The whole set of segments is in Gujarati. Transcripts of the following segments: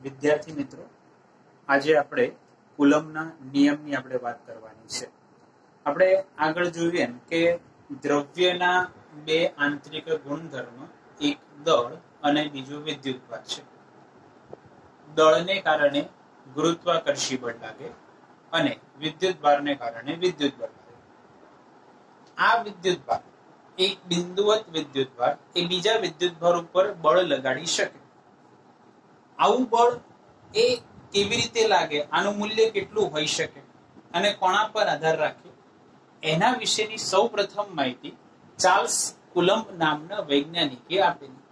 વિદ્યાર્થી મિત્રો, આજે આપણે કુલમના નિયમની આપણે વાત કરવાની છે. આપણે આગળ જોયું એમ કે દ્રવ્યના બે આંતરિક ગુણધર્મ, એક દળ અને બીજું વિદ્યુતભાર છે. દળને કારણે ગુરુત્વાકર્ષી બળ લાગે અને વિદ્યુતભારને કારણે વિદ્યુત બળ લાગે. આ વિદ્યુતભાર, એક બિંદુવત વિદ્યુતભાર એ બીજા વિદ્યુતભાર ઉપર બળ લગાડી શકે. આવું બળ એ કેવી રીતે લાગે, આનું મૂલ્ય કેટલું હોઈ શકે અને કોના પર આધાર રાખે, એના વિશેની સૌ પ્રથમ માહિતી ચાર્લ્સ કુલમ્બ નામના વૈજ્ઞાનિકે આપેલી,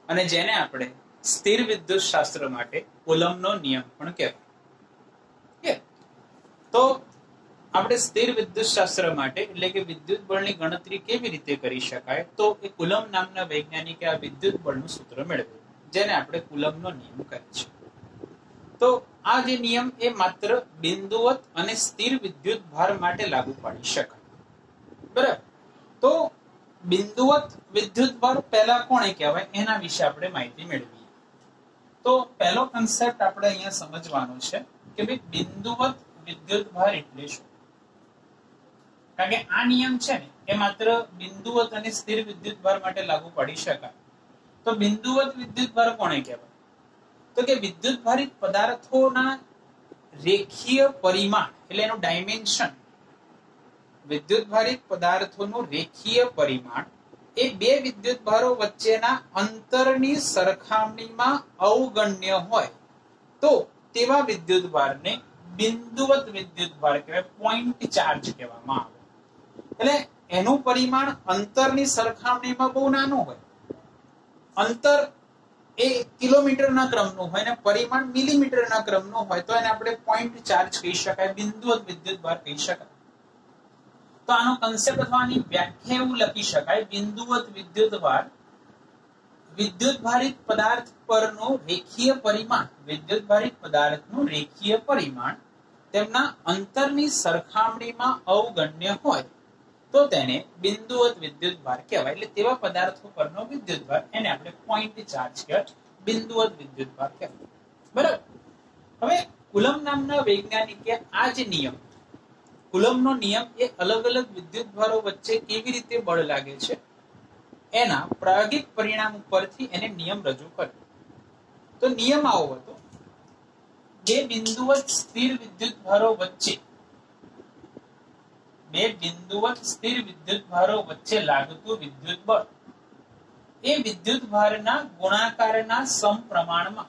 અને જેને આપણે સ્થિર વિદ્યુત શાસ્ત્ર માટે કુલમ્બનો નિયમ પણ કહેવાય. તો આપણે સ્થિર વિદ્યુત શાસ્ત્ર માટે એટલે કે વિદ્યુત બળની ગણતરી કેવી રીતે કરી શકાય, તો એ કુલમ્બ નામના વૈજ્ઞાનિકે આ વિદ્યુત બળનું સૂત્ર મેળવ્યું, જેને આપણે કુલમ્બનો નિયમ કહે છે. તો આ જે નિયમ એ માત્ર બિંદુવત અને સ્થિર વિદ્યુત ભાર માટે લાગુ પાડી શકાય. બરાબર. તો બિંદુવત વિદ્યુત ભાર પહેલા કોને કહેવાય, એના વિશે આપણે માહિતી મેળવીએ. તો પહેલો કન્સેપ્ટ આપણે અહીંયા સમજવાનો છે કે ભાઈ બિંદુવત વિદ્યુત ભાર એટલે શું. કારણ કે આ નિયમ છે ને એ માત્ર બિંદુવત અને સ્થિર વિદ્યુત ભાર માટે લાગુ પાડી શકાય. તો બિંદુવત વિદ્યુત ભાર કોને કહેવાય, તો કે વિદ્યુત ભારિત પદાર્થોના રેખીય પરિમાણ એટલે એનું ડાયમેન્શન, વિદ્યુત ભારિત પદાર્થોનું રેખીય પરિમાણ એ બે વિદ્યુત ભારો વચ્ચેના અંતરની સરખામણીમાં અવગણ્ય હોય તો તેવા વિદ્યુત ભારને બિંદુવત વિદ્યુત ભાર કહેવાય, પોઈન્ટ ચાર્જ કહેવામાં આવે. એટલે એનું પરિમાણ અંતરની સરખામણીમાં બહુ નાનું હોય, અંતર એ કિલોમીટરના ક્રમનું હોય ને પરિમાણ મિલીમીટરના ક્રમનું હોય તો એને આપણે પોઈન્ટ ચાર્જ કહી શકાય, બિંદુવત વિદ્યુત ભાર કહી શકાય. તો આનો કન્સેપ્ટ અથવા આની વ્યાખ્યા એવું લખી શકાય, બિંદુવત વિદ્યુત ભાર વિદ્યુત ભારિત પદાર્થ પરનો રેખીય પરિમાણ, વિદ્યુત ભારિત પદાર્થનું રેખીય પરિમાણ તેમના અંતરની સરખામણીમાં અવગણ્ય હોય તો તેને બિંદુવત વિદ્યુત ભાર કહેવાય. એટલે તેવા પદાર્થો પરનો વિદ્યુત ભાર એને આપણે પોઈન્ટ ચાર્જ કહેવાય, બિંદુવત વિદ્યુત ભાર કહેવાય. બરાબર. હવે કુલમ્બ નામના વૈજ્ઞાનિકે આ જે નિયમ, કુલમ્બનો નિયમ એ અલગ અલગ વિદ્યુત ભારો વચ્ચે કેવી રીતે બળ લાગે છે એના પ્રાયોગિક પરિણામ ઉપરથી એને નિયમ રજૂ કર્યો. તો નિયમ આવો હતો, બે બિંદુવત સ્થિર વિદ્યુત ભારો વચ્ચે, બે બિંદુવત સ્થિર વિદ્યુત ભારો વચ્ચે લાગતું વિદ્યુત બળ એ વિદ્યુત ભારના ગુણાકારના સમપ્રમાણમાં,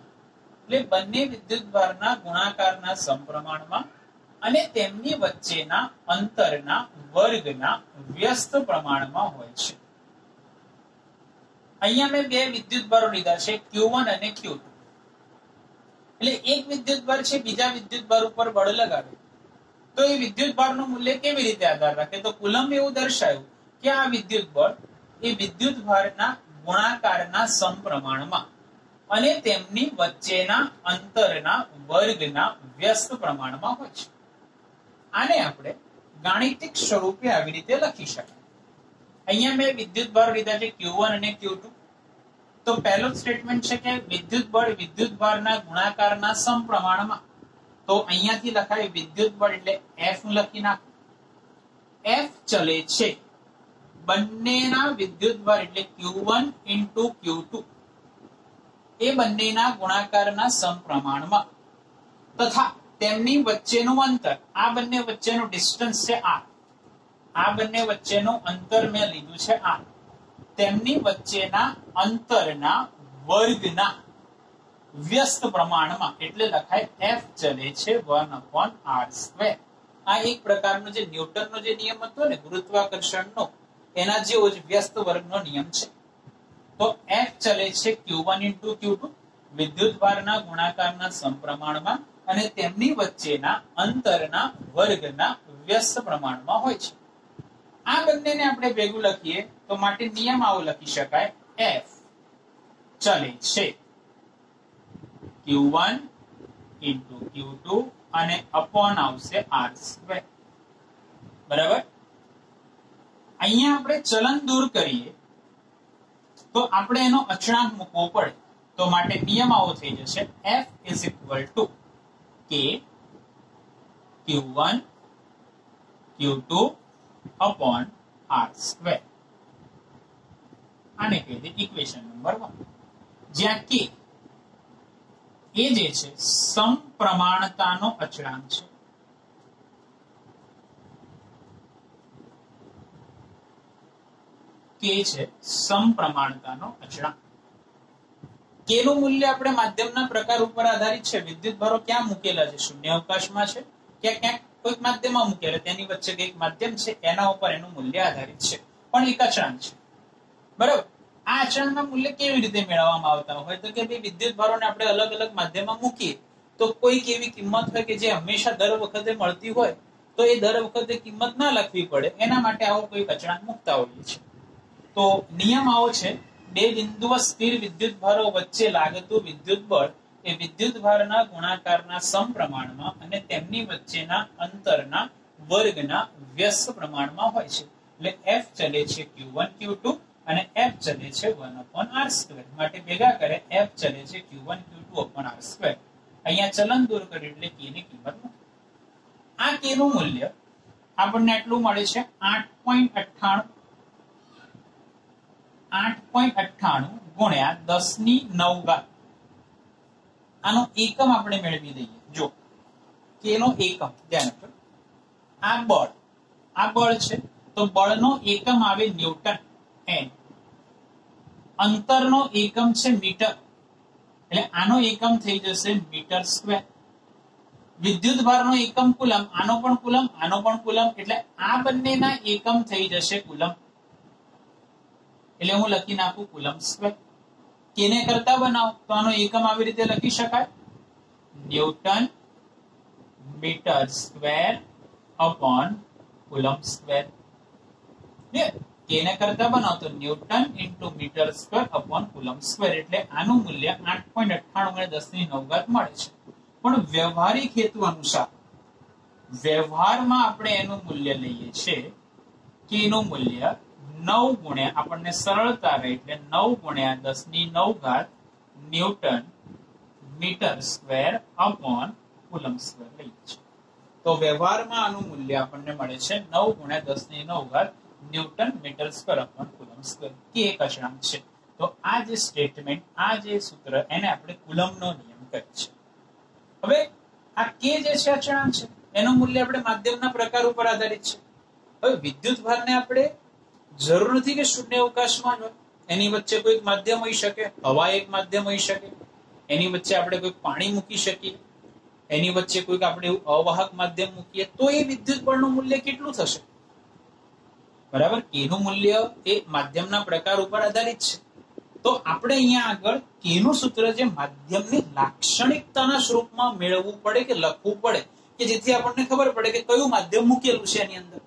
એટલે બંને વિદ્યુત ભારના ગુણાકારના સમપ્રમાણમાં અને તેમની વચ્ચેના અંતરના વર્ગના વ્યસ્ત પ્રમાણમાં હોય છે. અહીંયા મેં બે વિદ્યુત ભારો લીધા છે, Q1 અને Q2. એટલે એક વિદ્યુત ભાર છે બીજા વિદ્યુત ભાર ઉપર બળ લગાવે તો એ વિદ્યુત ભારનું મૂલ્ય કેવી રીતે આધાર રાખે, તો કુલમ્બે એવું દર્શાવ્યું કે આ વિદ્યુત બળ એ વિદ્યુત ભારના ગુણાકારના સમપ્રમાણમાં અને તેમની વચ્ચેના અંતરના વર્ગના વ્યસ્ત પ્રમાણમાં હોય છે. આને આપણે ગાણિતિક સ્વરૂપે આવી રીતે લખી શકાય. અહીંયા મેં વિદ્યુત ભાર લીધા છે Q1 અને Q2. તો પહેલો સ્ટેટમેન્ટ છે કે વિદ્યુત બળ વિદ્યુત ભારના ગુણાકારના સમપ્રમાણમાં. તો અહીંયાથી લખાય વિદ્યુત બળ એટલે F લખી નાખો. F ચલે છે બંનેના વિદ્યુત ભાર એટલે Q1 into Q2 એ બંનેના ગુણાકારના સમપ્રમાણમાં તથા તેમની વચ્ચેનું અંતર, આ બંને વચ્ચેનું ડિસ્ટન્સ છે R, આ બંને વચ્ચેનું અંતર મેં લીધું છે R, તેમની વચ્ચેના અંતરના વર્ગના વ્યસ્ત પ્રમાણમાં એટલે લખાય F ચલે છે 1/r². આ એક પ્રકારનો જે ન્યૂટનનો જે નિયમ હતો ને ગુરુત્વાકર્ષણનો, એના જેવો જ વ્યસ્ત વર્ગનો નિયમ છે. તો F ચલે છે Q1 into Q2 વિદ્યુત ભારના ગુણાકારના સમપ્રમાણમાં અને તેમની વચ્ચેના અંતરના વર્ગના વ્યસ્ત પ્રમાણમાં હોય છે. આ બંનેને આપણે ભેગું લખીએ તો માટે નિયમ આવો લખી શકાય, F ચલે છે Q1 into Q2 અને અપોન આવશે R². બરાબર. અહીંયા આપણે ચલન દૂર કરીએ તો આપણે એનો અચળાંક મૂકવો પડે. તો માટે નિયમ આવો થઈ જશે F is equal to K Q1 Q2 upon R square. આને કહી દે ઇક્વેશન નંબર 1, જ્યાં K એ જે છે સમપ્રમાણતાનો અચળાંક છે. K છે સમપ્રમાણતાનો અચળાંક. K નું મૂલ્ય આપણે માધ્યમના પ્રકાર ઉપર આધારિત છે. વિદ્યુતભારો ક્યાં મૂકેલા છે? શૂન્ય અવકાશમાં છે કે ક્યાંક કોઈક માધ્યમમાં મૂકેલા, તેની વચ્ચે કઈક માધ્યમ છે, એના ઉપર એનું મૂલ્ય આધારિત છે, પણ એક અચળાંક છે. બરાબર. આ અચળાંકના મૂલ્ય કેવી રીતે મેળવવામાં આવતા હોય તો કે ભાઈ વિદ્યુતભારોને આપણે અલગ અલગ માધ્યમમાં મૂકીએ તો કોઈક એવી કિંમત હોય કે જે હંમેશા દર વખતે મળતી હોય, તો એ દર વખતે કિંમત ના લખવી પડે, એના માટે આવો કોઈક અચળાંક મૂકતા હોઈએ છીએ. તો નિયમ આવો છે, બે બિંદુઓ સ્થિર વિદ્યુતભારો વચ્ચે લાગતું વિદ્યુતબળ એ વિદ્યુતભારના ગુણાકારના સમપ્રમાણમાં અને તેમની વચ્ચેના અંતરના વર્ગના વ્યસ્ત પ્રમાણમાં હોય છે. એટલે F ચલે છે Q1 Q2 અને F ચલે છે 1/r². માટે ભેગા કરે F ચલે છે Q1 Q2/r². અહીંયા ચલન દૂર કર્યું એટલે K ની કિંમત મૂકી. આ K નું મૂલ્ય આપણને એટલું મળે છે 8.98 ગુણ્યા 10⁹. આનો એકમ આપણે મેળવી દઈએ. જો K નો એકમ ધ્યાન આપો, આ બળ છે તો બળનો એકમ આવે ન્યૂટન n. અંતરનો એકમ છે મીટર, એટલે આનો એકમ થઈ જશે મીટર સ્ક્વેર. વિદ્યુતભારનો એકમ કુલમ, આનો પણ કુલમ, આનો પણ કુલમ, એટલે આ બંનેના એકમ થઈ જશે કુલમ. એટલે હું લખી નાખું કુલમ સ્ક્વેર. કેને કરતા બનાવો તો આનો એકમ આવી રીતે લખી શકાય, newton metre square upon coulomb square. કેને કરતા બનાવો તો newton into metre square upon coulomb square. એટલે આનું મૂલ્ય 8.98 મળે છે. પણ વ્યવહારિક હેતુ અનુસાર વ્યવહારમાં આપણે એનું મૂલ્ય લઈએ છીએ કે એનું મૂલ્ય 9 ગુણ્યા, આપણને સરળતા રહે એટલે 9 ગુણ્યા 10⁹ newton metre square upon coulomb square લઈએ છીએ. તો વ્યવહારમાં આનું મૂલ્ય આપણને મળે છે 9 ગુણ્યા 10⁹ newton metre square upon coulomb square. કે એક અચળાંક છે. તો આ જે સ્ટેટમેન્ટ, આ જે સૂત્ર, એને આપણે કુલમનો નિયમ કહે છે. હવે આ કે જે છે અચળાંક છે, એનું મૂલ્ય આપણે માધ્યમના પ્રકાર ઉપર આધારિત છે. હવે વિદ્યુતભારને આપણે જરૂર નથી કે શૂન્ય અવકાશમાં હોય, એની વચ્ચે કોઈક માધ્યમ હોઈ શકે, હવા એક માધ્યમ હોઈ શકે, એની વચ્ચે આપણે કોઈક પાણી મૂકી શકીએ, એની વચ્ચે કોઈક આપણે એવું અવાહક માધ્યમ મૂકીએ, તો એ વિદ્યુતબળનું મૂલ્ય કેટલું થશે? બરાબર. કે નું મૂલ્ય એ માધ્યમના પ્રકાર ઉપર આધારિત છે. તો આપણે અહીંયા આગળ કે નું સૂત્ર જે માધ્યમની લાક્ષણિકતાના સ્વરૂપમાં મેળવવું પડે કે લખવું પડે, કે જેથી આપણને ખબર પડે કે કયું માધ્યમ મૂકેલું છે એની અંદર,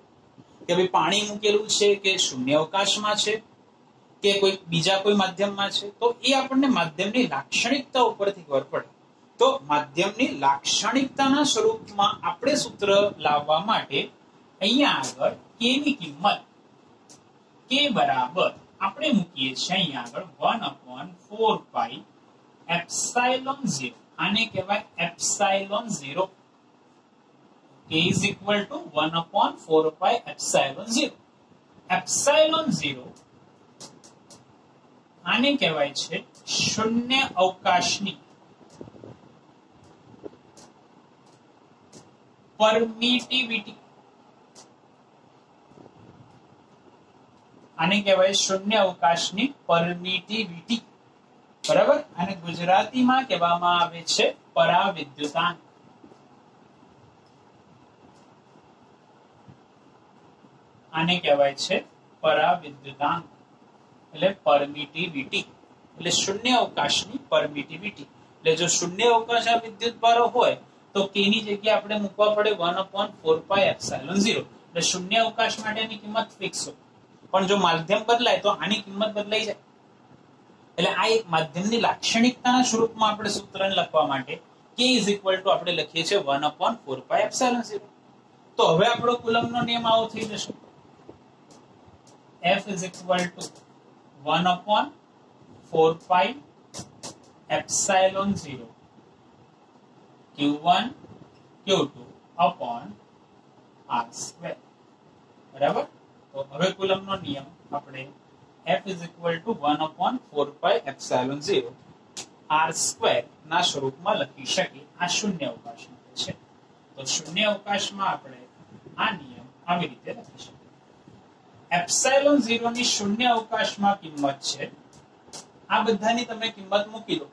કે ભાઈ પાણી મૂકેલું છે કે શૂન્ય અવકાશમાં છે કે કોઈ બીજા કોઈ માધ્યમમાં છે. તો એ આપણને માધ્યમની લાક્ષણિકતા ઉપરથી ખબર પડે. તો માધ્યમની લાક્ષણિકતાના સ્વરૂપમાં આપણે સૂત્ર લાવવા માટે અહીંયા આગળ કે ની કિંમત કે બરાબર આપણે મૂકીએ છીએ અહીંયા આગળ 1/4πε0. આને કહેવાય ε0. K is equal to 1/4πε0. ε0 આને કહેવાય છે શૂન્ય અવકાશની પરમિટિવિટી. આને કહેવાય શૂન્ય અવકાશની પરમિટિવિટી. બરાબર. અને ગુજરાતીમાં કહેવામાં આવે છે પરાવિદ્યુતાંક. આને કહેવાય છે પરાવિદ્યુતાંક એટલે પરમિટિવિટી, એટલે શૂન્ય અવકાશની પરમિટિવિટી. એટલે જો શૂન્ય અવકાશ આ વિદ્યુતભારો હોય તો કે ની જગ્યાએ આપણે મૂકવા પડે 1/4πε0. એટલે શૂન્ય અવકાશ માટેની કિંમત ફિક્સ હોય, પણ જો માધ્યમ બદલાય તો આની કિંમત બદલાઈ જાય. એટલે આ એક માધ્યમની લાક્ષણિકતાના સ્વરૂપમાં આપણે સૂત્રને લખવા માટે K ઇઝ ઇક્વલ ટુ આપણે લખીએ છીએ 1/4πε0. તો હવે આપણો કુલમનો નિયમ આવો થઈ જશે, F is equal to 1/4πε0 epsilon 0 Q1 Q2 upon R square. બરાબર. તો હવે કુલમનો નિયમ આપણે F is equal to 1 upon 4 pi epsilon 0 R square ના સ્વરૂપમાં લખી શકીએ. આ શૂન્ય અવકાશ માટે છે. તો શૂન્ય અવકાશમાં આપણે આ નિયમ આવી રીતે લખી શકીએ. એપ્સિલોન 0 ની શૂન્ય અવકાશમાં કિંમત છે, આ બધાની તમે કિંમત મૂકી દો.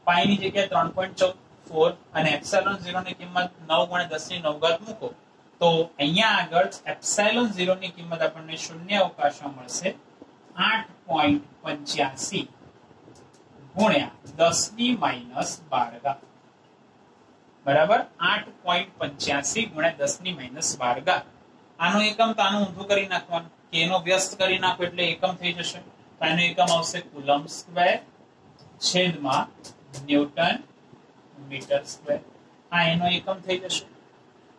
પાઈ ની જગ્યાએ 3.4 અને એપ્સિલોન 0 ની કિંમત 9 × 10⁹ મૂકો તો અહીંયા આગળ એપ્સિલોન 0 ની કિંમત આપણને શૂન્ય અવકાશમાં મળશે 8.85 × 10⁻12. બરાબર. 8.85 × 10⁻12. આનો એકમ તો આનું ઊંધું કરી નાખવાનું, કે એનો વ્યસ્ત કરી નાખો એટલે એકમ થઈ જશે. તો આનો એકમ આવશે કુલમ સ્ક્વેર છેદમાં ન્યૂટન મીટર સ્ક્વેર. આ એનો એકમ થઈ જશે.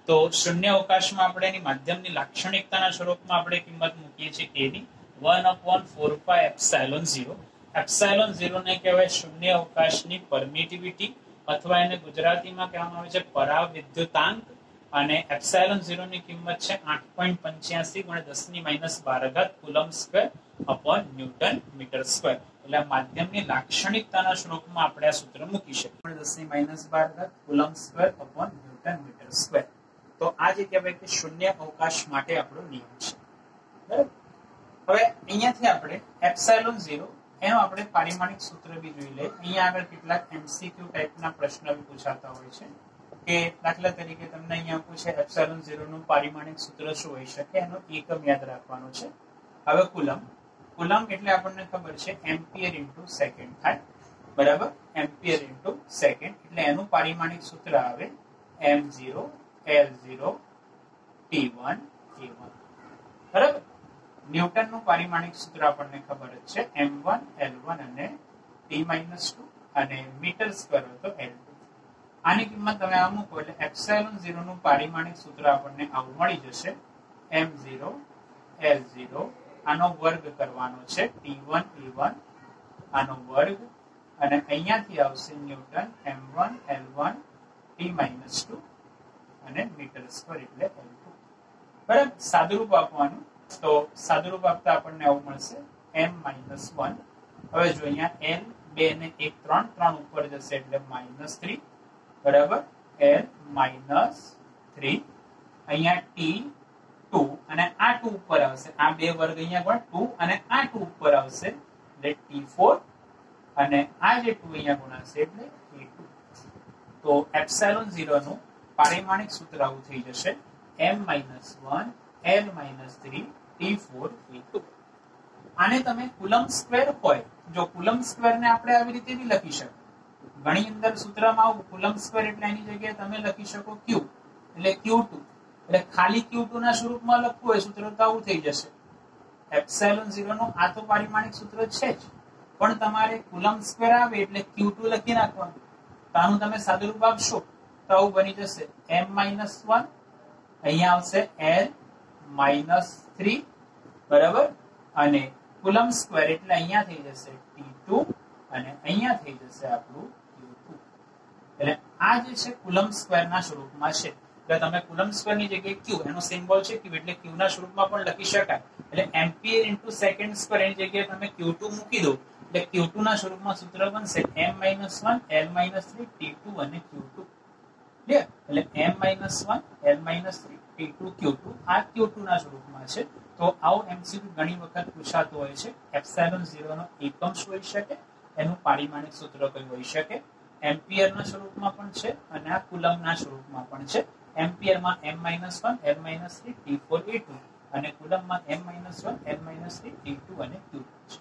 તો શૂન્ય અવકાશમાં આપણે એની માધ્યમની લાક્ષણિકતાના સ્વરૂપમાં આપણે કિંમત મૂકીએ છીએ કેની 1/4 pi એપ્સિલોન 0. એપ્સિલોન 0 ને કહેવાય શૂન્ય અવકાશની પરમિટિવિટી, અથવા એને ગુજરાતીમાં કહેવામાં આવે છે પરાવિદ્યુતાંક. અને એપ્સિલોન 0 ની કિંમત છે 8.85 × 10⁻12 coulomb square upon newton metre square. એટલે માધ્યમની લાક્ષણિકતાના સ્વરૂપમાં આપણે આ સૂત્ર મૂકી શકીએ 10⁻12 coulomb square upon newton metre square. તો આ જે કહેવાય કે શૂન્ય અવકાશ માટે આપણો નિયમ છે. બરાબર. હવે અહીંયાથી આપણે એપ્સિલોન 0 એનો આપણે પારિમાણિક સૂત્ર બી જોઈ લઈએ. અહીંયા આગળ કેટલાક એમસીક્યુ ટાઈપના પ્રશ્ન બી પૂછાતા હોય છે, કે દાખલા તરીકે તમને અહીંયા પૂછે એપ્સિલોન 0 નું પારિમાણિક સૂત્ર શું હોઈ શકે, એનો એકમ યાદ રાખવાનો છે. હવે કુલમ એટલે આપણને ખબર છે એમ્પિયર ઇન્ટુ સેકન્ડ થાય. બરાબર. એમ્પિયર ઇન્ટુ સેકન્ડ એટલે એનું પારિમાણિક સૂત્ર આવે m0 L0 T1 A1. બરાબર. ન્યૂટન નું પારિમાણિક સૂત્ર આપણને ખબર જ છે m1 L1 અને T-2 અને મીટર સ્ક્વેર હોય તો L2. આની કિંમત તમે આ મૂકો એટલે એપ્સિલોન 0 નું પારિમાણિક સૂત્ર આપણને આવું મળી જશે m0 L0 આનો વર્ગ કરવાનો છે T1 A1 આનો વર્ગ, અને અહીંયાથી આવશે ન્યૂટન m1 L1 T-2 અને મીટર સ્ક્વેર એટલે L2. બરાબર. સાદુરૂપ આપવાનું, તો સાદુરૂપ આપતા આપણને આવું મળશે m-1. હવે જો અહીંયા L 2 ને 1 3 ઉપર જશે એટલે -3. બરાબર. L -3. અહીંયા T2 અને આ 2 ઉપર આવશે, આ બે વર્ગ અહીંયા પણ 2 અને આ 2 ઉપર આવશે એટલે T4 અને આ જે 2 અહીંયા ગુણાશે એટલે A2. તો એપ્સિલોન 0 નું પારિમાણિક સૂત્ર આવું થઈ જશે m-1 L-3 T4 A2. આને તમે કુલમ સ્ક્વેર હોય, જો કુલમ સ્ક્વેર ને આપણે આવી રીતે બી લખી શકીએ. ઘણી અંદર સૂત્રમાં આવું કુલમ સ્ક્વેર એટલે એની જગ્યાએ તમે લખી શકો Q એટલે Q2, એટલે ખાલી Q2 ના સ્વરૂપમાં લખવું હોય સૂત્ર તો આવું થઈ જશે. એપ્સિલોન 0 નું આ તો પારિમાણિક સૂત્ર છે જ, પણ તમારે કુલમ સ્ક્વેર આવે એટલે Q2 લખી નાખવાનું. તો આનું તમે સાદુરૂપ આપશો તો આવું બની જશે m-1 અહીંયા આવશે L-3. બરાબર. અને કુલમ સ્ક્વેર એટલે અહીંયા થઈ જશે T2 અને અહીંયા થઈ જશે આપણું Q2. એટલે આ જે છે કુલમ સ્ક્વેર ના સ્વરૂપમાં છે. એટલે તમે કુલમ સ્ક્વેર ની જગ્યાએ Q એનો સિમ્બોલ છે Q એટલે Q ના સ્વરૂપમાં પણ લખી શકાય. એટલે એમ્પિયર ઇન્ટુ સેકન્ડ સ્ક્વેર એની જગ્યાએ તમે Q2 મૂકી દો એટલે Q2 ના સ્વરૂપમાં સૂત્ર બનશે m-1 L-3 T2 અને Q2. ક્લિયર. એટલે m-1 L-3 T2 Q2 આ Q2 ના સ્વરૂપમાં છે. તો આવો એમસીક્યુ ઘણી વખત પૂછાતો હોય છે. એપ્સિલોન 0 નો એકમ શું હોઈ શકે, એનું પારિમાણિક સૂત્ર કયું હોઈ શકે. એમ્પિયર ના સ્વરૂપમાં પણ છે અને આ કુલમ ના સ્વરૂપમાં પણ છે. એમ્પિયરમાં m-1 L-3 T4 A2 અને કુલમમાં m-1 L-3 T2 અને Q2 છે.